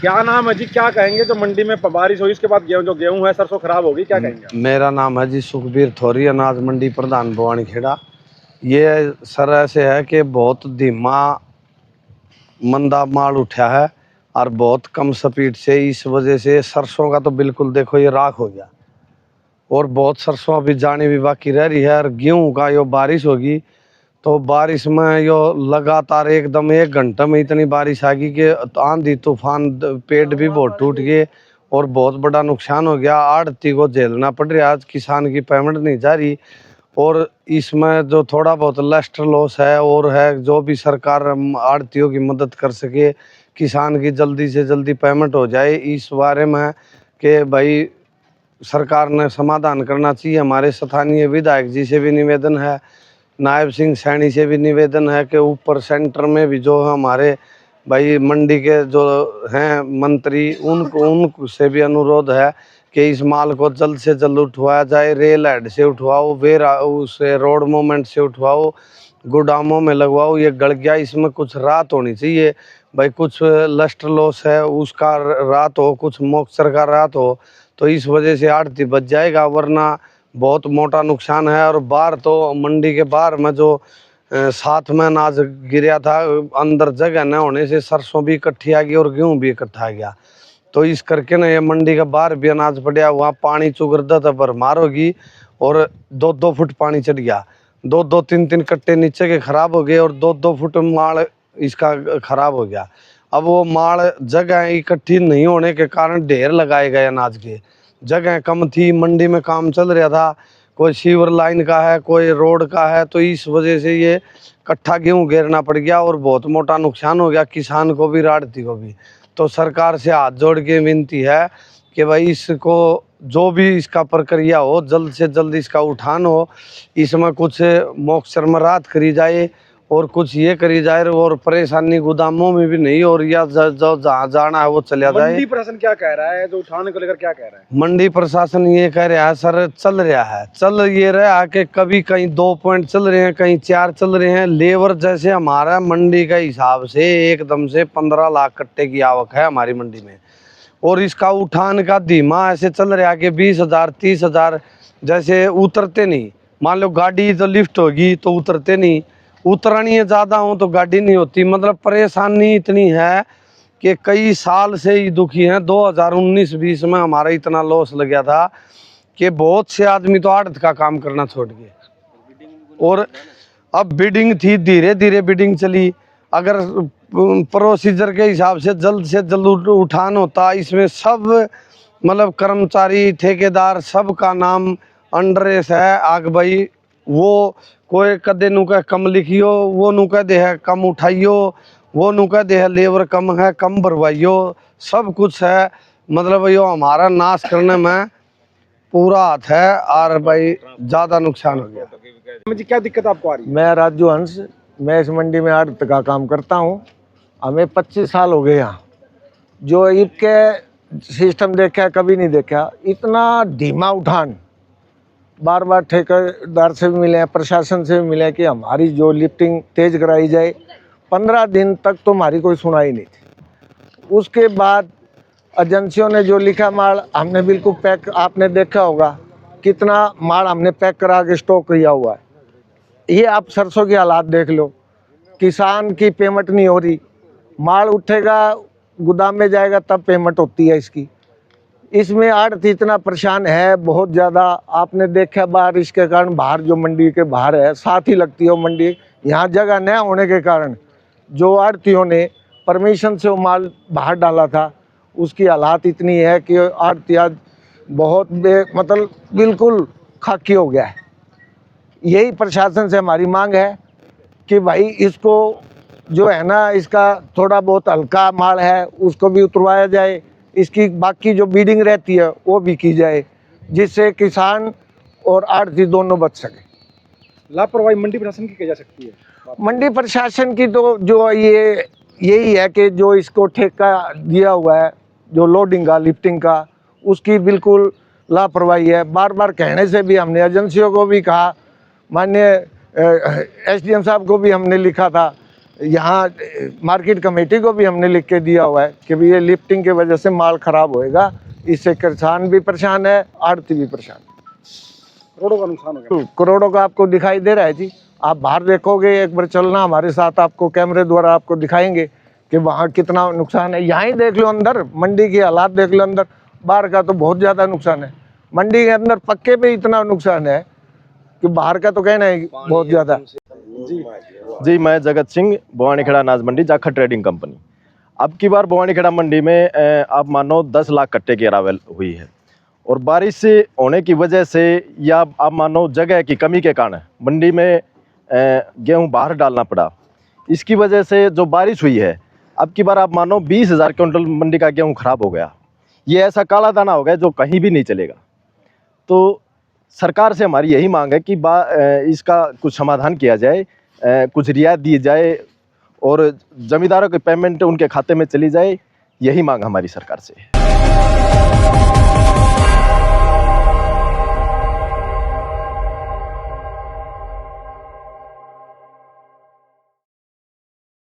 क्या नाम है जी, क्या कहेंगे जो मंडी में बारिश हुई इसके बाद गेहूं है सरसों खराब होगी, क्या कहेंगे? मेरा नाम है जी सुखबीर थोरी, अनाज मंडी प्रधान भवानी खेड़ा। ये सर ऐसे है कि बहुत धीमा मंदा माल उठा है और बहुत कम स्पीड से, इस वजह से सरसों का तो बिल्कुल देखो ये राख हो गया और बहुत सरसों अभी जाने भी बाकी रह रही है। और गेहूं का यो बारिश होगी तो बारिश में यो लगातार एकदम 1 घंटे में इतनी बारिश आ गई कि आंधी तूफान, पेड़ भी बहुत टूट गए और बहुत बड़ा नुकसान हो गया। आड़ती को झेलना पड़ रहा है, आज किसान की पेमेंट नहीं जा रही और इसमें जो थोड़ा बहुत लस्टर लॉस है और है, जो भी सरकार आड़तियों की मदद कर सके, किसान की जल्दी से जल्दी पेमेंट हो जाए, इस बारे में कि भाई सरकार ने समाधान करना चाहिए। हमारे स्थानीय विधायक जी से भी निवेदन है, नायब सिंह सैनी से भी निवेदन है कि ऊपर सेंटर में भी जो हमारे भाई मंडी के जो हैं मंत्री, उनसे भी अनुरोध है कि इस माल को जल्द से जल्द उठवाया जाए। रेल हेड से उठवाओ, वेयर हाउस से, रोड मूवमेंट से उठवाओ, गोदामों में लगवाओ। ये गड़ गया, इसमें कुछ राहत होनी चाहिए भाई। कुछ लस्टर लॉस है उसका राहत हो, कुछ मॉइस्चर का राहत हो, तो इस वजह से आड़ती बच जाएगा, वरना बहुत मोटा नुकसान है। और बाहर तो मंडी के बाहर में जो साथ में अनाज गिरा था, अंदर जगह न होने से सरसों भी इकट्ठी आ गई और गेहूं भी इकट्ठा आ गया। तो इस करके ना ये मंडी के बाहर भी अनाज पड़ा हुआ, पानी चुगरदा था, भरमार होगी और 2-2 फुट पानी चढ़ गया। 2-2, 3-3 कट्टे नीचे के खराब हो गए और 2-2 फुट माल इसका खराब हो गया। अब वो माल जगह इकट्ठी नहीं होने के कारण ढेर लगाए गए अनाज के, जगह कम थी, मंडी में काम चल रहा था, कोई सीवर लाइन का है, कोई रोड का है, तो इस वजह से ये कट्ठा गेहूं घेरना पड़ गया और बहुत मोटा नुकसान हो गया किसान को भी, राड़ती को भी। तो सरकार से हाथ जोड़ के विनती है कि भाई इसको जो भी इसका प्रक्रिया हो, जल्द से जल्द इसका उठान हो, इसमें कुछ मॉइस्चर में राहत करी जाए और कुछ ये करी जाए और परेशानी गोदामों में भी नहीं, और या जो जहाँ जाना है वो चला जाए। मंडी प्रशासन क्या कह रहा है, जो उठाने को लेकर क्या कह रहा है? मंडी प्रशासन ये कह रहा है सर, चल रहा है, चल ये रहा है कि कभी कहीं 2 पॉइंट चल रहे हैं, कहीं 4 चल रहे हैं। लेबर जैसे हमारा मंडी का हिसाब से एकदम से 15 लाख कट्टे की आवक है हमारी मंडी में, और इसका उठान का धीमा ऐसे चल रहा है कि 20,000 30,000 जैसे उतरते नहीं। मान लो गाड़ी तो लिफ्ट होगी तो उतरते नहीं, उतरनी है ज़्यादा हो तो गाड़ी नहीं होती। मतलब परेशानी इतनी है कि कई साल से ही दुखी हैं। 2019-20 में हमारा इतना लॉस लग गया था कि बहुत से आदमी तो आड़त का काम करना छोड़ गए, और अब बिडिंग थी, धीरे धीरे बिडिंग चली। अगर प्रोसीजर के हिसाब से जल्द उठान होता, इसमें सब मतलब कर्मचारी, ठेकेदार, सब का नाम अंडरेस है आग भाई। वो कोई कदे नु कह कम लिखियो, वो नु कह दे है कम उठाइयो, वो नु कह दे है लेबर कम है कम भरवाइयो, सब कुछ है। मतलब यो हमारा नाश करने में पूरा हाथ है और भाई ज़्यादा नुकसान हो गया। जी क्या दिक्कत आपको आ रही है? मैं राजू हंस, मैं इस मंडी में आड़त का काम करता हूँ। हमें 25 साल हो गए यहाँ। जो ईद के सिस्टम देखा कभी नहीं देखा, इतना धीमा उठान। बार बार ठेकेदार से भी मिले हैं, प्रशासन से भी मिले हैं कि हमारी जो लिफ्टिंग तेज कराई जाए। 15 दिन तक तो हमारी कोई सुनाई नहीं थी। उसके बाद एजेंसियों ने जो लिखा माल हमने बिल्कुल पैक, आपने देखा होगा कितना माल हमने पैक करा के स्टॉक किया हुआ है। ये आप सरसों की हालात देख लो, किसान की पेमेंट नहीं हो रही। माल उठेगा, गोदाम में जाएगा तब पेमेंट होती है इसकी। इसमें आड़ती इतना परेशान है बहुत ज़्यादा। आपने देखा बारिश के कारण बाहर जो मंडी के बाहर है, साथ ही लगती है वो मंडी, यहाँ जगह न होने के कारण जो आड़तियों ने परमिशन से वो माल बाहर डाला था, उसकी हालात इतनी है कि आड़ती आज बहुत मतलब बिल्कुल खाकी हो गया है। यही प्रशासन से हमारी मांग है कि भाई इसको जो है ना, इसका थोड़ा बहुत हल्का माल है उसको भी उतरवाया जाए, इसकी बाकी जो बीडिंग रहती है वो भी की जाए, जिससे किसान और आड़ती दोनों बच सके। लापरवाही मंडी प्रशासन की की जा सकती है? मंडी प्रशासन की तो जो यही है कि जो इसको ठेका दिया हुआ है, जो लोडिंग का, लिफ्टिंग का, उसकी बिल्कुल लापरवाही है। बार बार कहने से भी हमने एजेंसियों को भी कहा, माननीय SDM साहब को भी हमने लिखा था, यहाँ मार्केट कमेटी को भी हमने लिख के दिया हुआ है कि भी ये लिफ्टिंग की वजह से माल खराब होएगा, इससे किसान भी परेशान है, आड़ती भी परेशान है। करोड़ों का नुकसान हो गया। करोड़ों का आपको दिखाई दे रहा है जी। आप बाहर देखोगे, एक बार चलना हमारे साथ, आपको कैमरे द्वारा आपको दिखाएंगे कि वहाँ कितना नुकसान है। यहाँ ही देख लो अंदर, मंडी के हालात देख लो अंदर, बाहर का तो बहुत ज़्यादा नुकसान है। मंडी के अंदर पक्के पे इतना नुकसान है कि बाहर का तो कहना है बहुत ज़्यादा। जी, मैं जगत सिंह, भवानीखेड़ा अनाज मंडी, जाखड़ ट्रेडिंग कंपनी। अब की बार भवानीखेड़ा मंडी में आप मानो 10 लाख कट्टे की अरावल हुई है, और बारिश से होने की वजह से या आप मानो जगह की कमी के कारण मंडी में गेहूं बाहर डालना पड़ा। इसकी वजह से जो बारिश हुई है, अब की बार आप मानो 20,000 क्विंटल मंडी का गेहूं खराब हो गया। ये ऐसा काला दाना हो गया जो कहीं भी नहीं चलेगा। तो सरकार से हमारी यही मांग है कि इसका कुछ समाधान किया जाए, कुछ रियायत दी जाए और ज़मींदारों की पेमेंट उनके खाते में चली जाए। यही मांग हमारी सरकार से है।